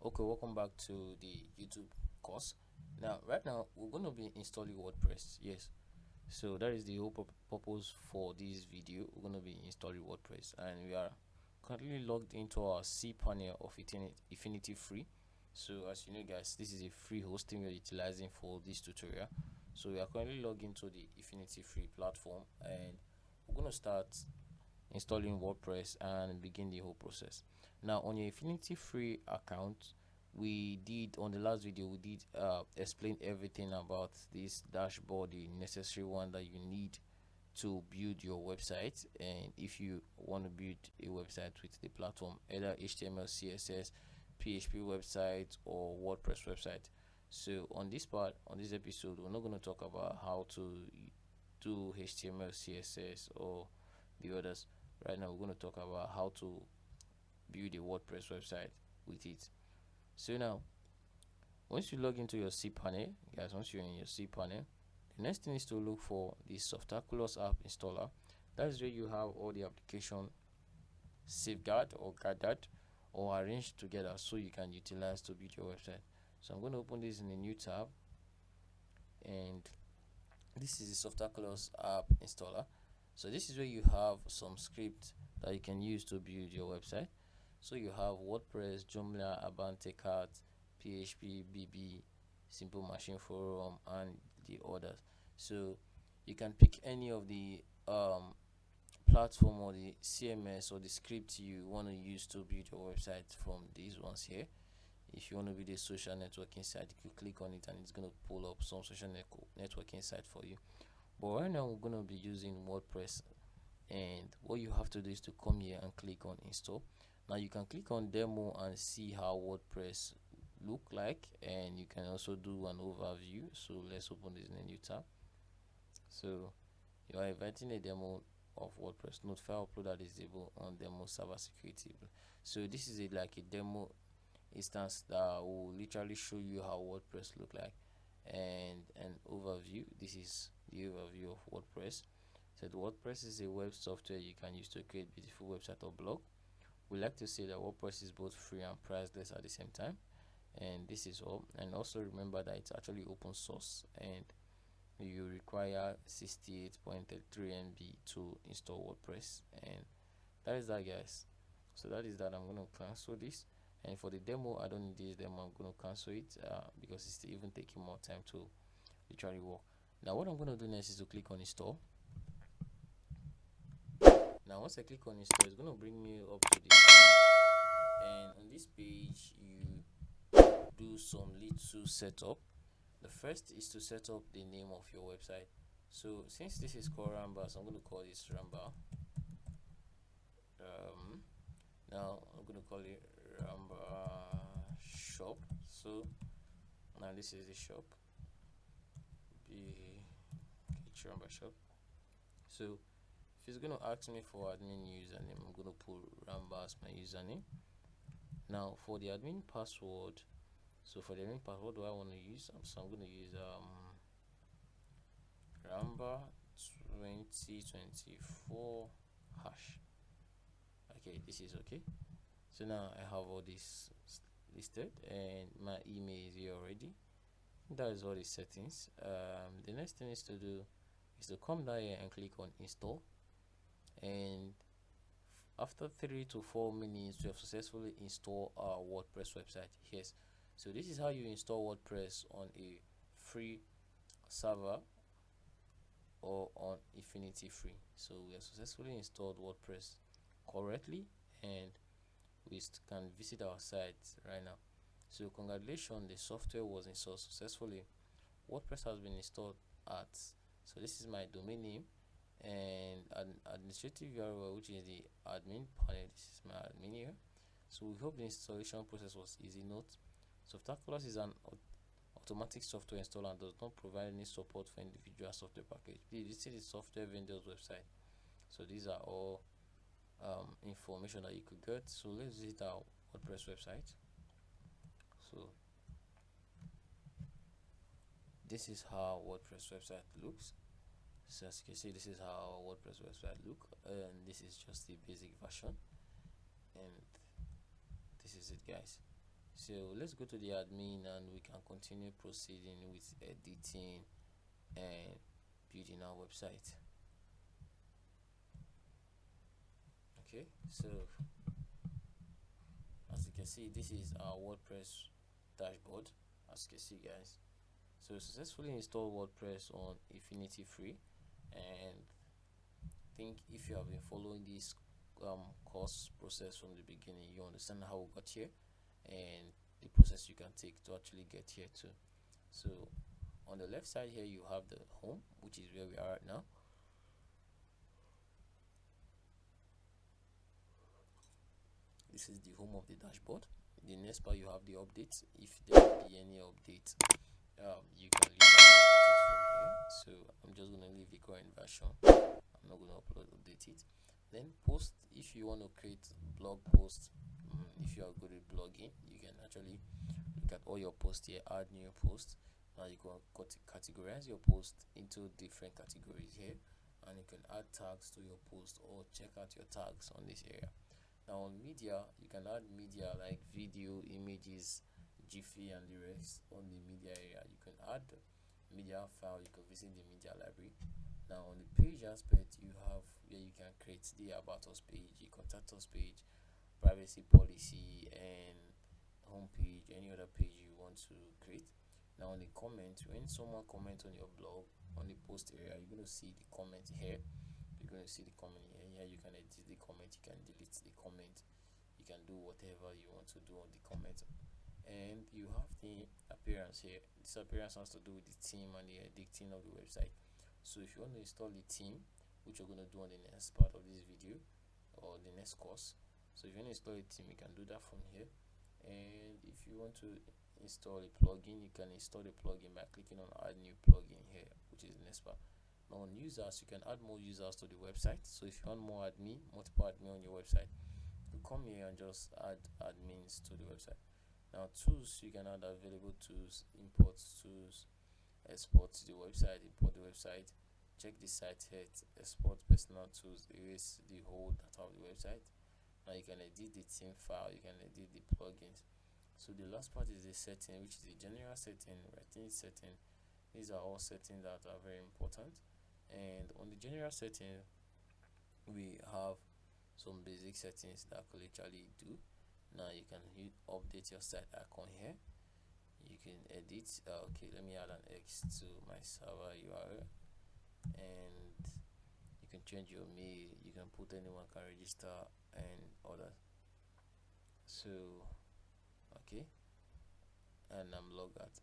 Okay, welcome back to the YouTube course. Now, right now, we're going to be installing WordPress. Yes, so that is the whole purpose for this video. We're going to be installing WordPress, and we are currently logged into our cPanel of Infinityfree. So, as you know, guys, this is a free hosting we're utilizing for this tutorial. So, we are currently logged into the Infinityfree platform, and we're going to start installing WordPress and begin the whole process. Now, on your Infinityfree account, we did on the last video, we did explain everything about this dashboard, the necessary one that you need to build your website. And if you want to build a website with the platform, either HTML, CSS, PHP website, or WordPress website. So on this episode, we're not going to talk about how to do HTML, CSS, or the others. Right now, we're going to talk about how to build a WordPress website with it. So now, once you log into your cPanel, guys, once you're in your cPanel, the next thing is to look for the Softaculous app installer. That is where you have all the application safeguard or gathered or arranged together so you can utilize to build your website. So I'm going to open this in a new tab, and this is the Softaculous app installer. So this is where you have some scripts that you can use to build your website. So you have WordPress, Joomla, Abante Cart, PHP, BB, Simple Machine Forum, and the others. So you can pick any of the platform or the CMS or the script you want to use to build your website from these ones here. If you want to build a social networking site, you click on it and it's going to pull up some social networking site for you. But right now we're going to be using WordPress, and what you have to do is to come here and click on install. Now you can click on demo and see how WordPress look like, and you can also do an overview. So let's open this in a new tab. So you are inviting a demo of WordPress. Note file uploader disabled on demo server security. So this is like a demo instance that will literally show you how WordPress look like, and an overview. This is the overview of WordPress. So WordPress is a web software you can use to create beautiful website or blog. We like to say that WordPress is both free and priceless at the same time, and this is all. And also remember that it's actually open source, and you require 68.33 MB to install WordPress. And that is that, guys. So that is that. I'm going to cancel this, and for the demo, I don't need this demo. I'm going to cancel it because it's even taking more time to literally work. Now what I'm going to do next is to click on install. Now once I click on install, it's going to bring me up to this page, and on this page you do some little setup. The first is to set up the name of your website. So since this is called Ramba, so I'm going to call this Ramba. Now I'm going to call it Ramba shop. So now this is the shop, Ramba shop. So if it's going to ask me for admin username, I'm going to put Ramba as my username. Now for the admin password, so for the admin password, what do I want to use? So I'm going to use Ramba 2024 hash. Okay, this is okay. So now I have all this listed, and my email is here already. That is all the settings. The next thing is to do is to come down here and click on install, and after 3 to 4 minutes we have successfully installed our WordPress website. Yes, so this is how you install WordPress on a free server or on Infinityfree. So we have successfully installed WordPress correctly, and we can visit our site right now. So congratulations, the software was installed successfully. WordPress has been installed at, so this is my domain name and an administrative URL, which is the admin panel. This is my admin here. So we hope the installation process was easy. Note, Softaculous is an automatic software installer and does not provide any support for individual software package. Please visit the software vendor's website. So these are all information that you could get. So let's visit our WordPress website. So this is how WordPress website looks. So as you can see, this is how our WordPress website look, and this is just the basic version, and this is it, guys. So let's go to the admin and we can continue proceeding with editing and building our website. Okay, so as you can see, this is our WordPress dashboard. As you can see, guys, so successfully installed WordPress on Infinityfree. And I think if you have been following this course process from the beginning, you understand how we got here and the process you can take to actually get here too. So on the left side here, you have the home, which is where we are right now. This is the home of the dashboard. The next part, you have the updates. If there be any update, you can leave it from here. So I'm just going to leave the current version. I'm not going to update it. Then post. If you want to create blog posts, if you are good at blogging, you can actually look at all your posts here, add new posts. Now you can categorize your post into different categories here, and you can add tags to your post or check out your tags on this area. Now on media, you can add media like video, images, Jiffy and the rest on the media area. You can add media file, you can visit the media library. Now on the page aspect, you have where you can create the about us page, the contact us page, privacy policy, and home page, any other page you want to create. Now on the comment, when someone comments on your blog, on the post area, you're going to see the comment here. You're going to see the comment here. Here you can edit the comment, you can delete the comment, you can do whatever you want to do on the comment. And you have the appearance here. This appearance has to do with the theme and the editing of the website. So if you want to install the theme, which we're going to do on the next part of this video or the next course, so if you want to install a theme, you can do that from here. And if you want to install a plugin, you can install the plugin by clicking on add new plugin here, which is the next part. Now on users, you can add more users to the website. So if you want more admin, multiple admin on your website, you come here and just add admins to the website. Now tools, you can add available tools, import tools, export to the website, import the website, check the site head, export personal tools, erase the whole data of the website. Now you can edit the theme file, you can edit the plugins. So the last part is the setting, which is the general setting, writing setting. These are all settings that are very important. And on the general setting, we have some basic settings that could literally do. Now you can update your site icon here. You can edit. Okay, let me add an X to my server URL, and you can change your mail. You can put anyone can register and other. So okay, and I'm logged out.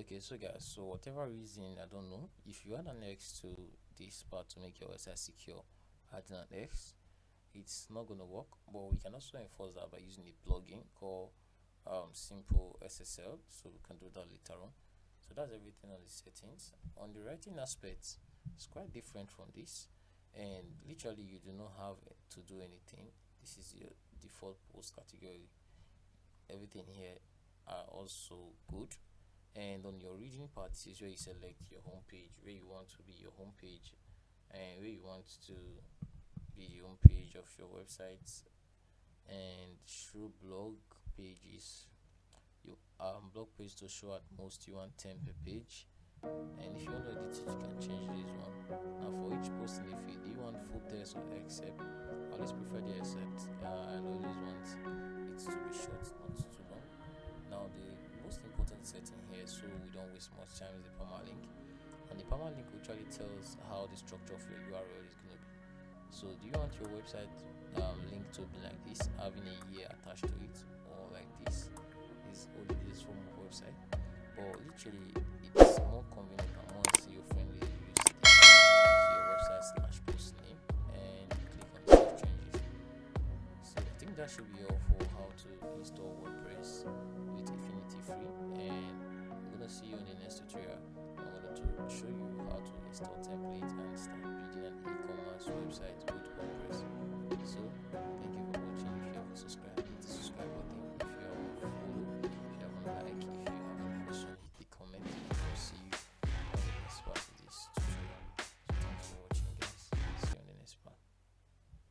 Okay, so guys, so whatever reason, I don't know, if you add an X to this part to make your website secure, adding an X, it's not going to work. But we can also enforce that by using a plugin called simple SSL. So we can do that later on. So that's everything on the settings. On the writing aspect, it's quite different from this, and literally you do not have to do anything. This is your default post category. Everything here are also good. And on your reading part, this is where you select your home page, where you want to be your home page, and where you want to be the home page of your website. And show blog pages, you blog page to show at most you want 10 per page. And if you want to edit it, you can change this one. Now for each post in the feed, do you want full text or except? I always prefer the except. I always want it to be short, not too long. Now the most important setting here, so we don't waste much time, is the permalink. And the permalink actually tells how the structure of your URL is going to be. So do you want your website link to be like this, having a year attached to it, or like this is only this form of website? But literally it's more convenient and more SEO friendly if you use your website / post name and click on save changes. So I think that should be all for how to install WordPress with Infinityfree, and I'm gonna see you in the next tutorial. I'm going to show you how to install templates and start building an e-commerce website